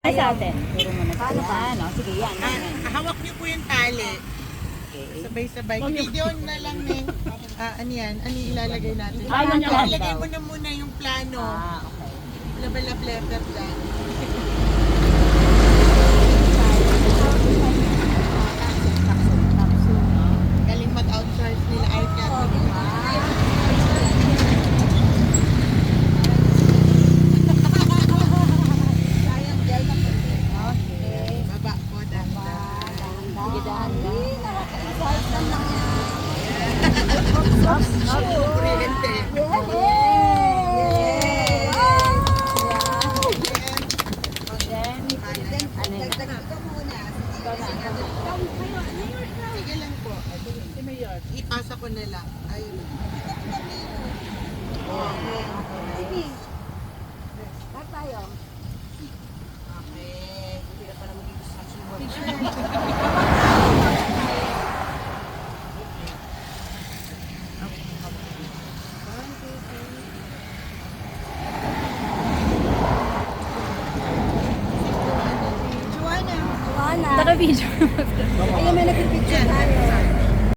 Ay, sa atin. Turo mo na sa ano. Sige, yan. Hawak niyo po yung tali. Okay. Sabay-sabay. Video na lang Ning. Ano yan? Ano yung ilalagay natin? Ano yan? Ilagay mo na muna yung plano. Okay. Labalab letter dyan. Galing mag-outsource nila art yan. Baba po, dahan-dahan. Sige, dahan Kuryente. Sige lang po. Ipasa ko na lang. Ayun. Okay. Hindi na pala mag-i-distraction mo. Naka-video. Ayun, may nagpipicture tayo.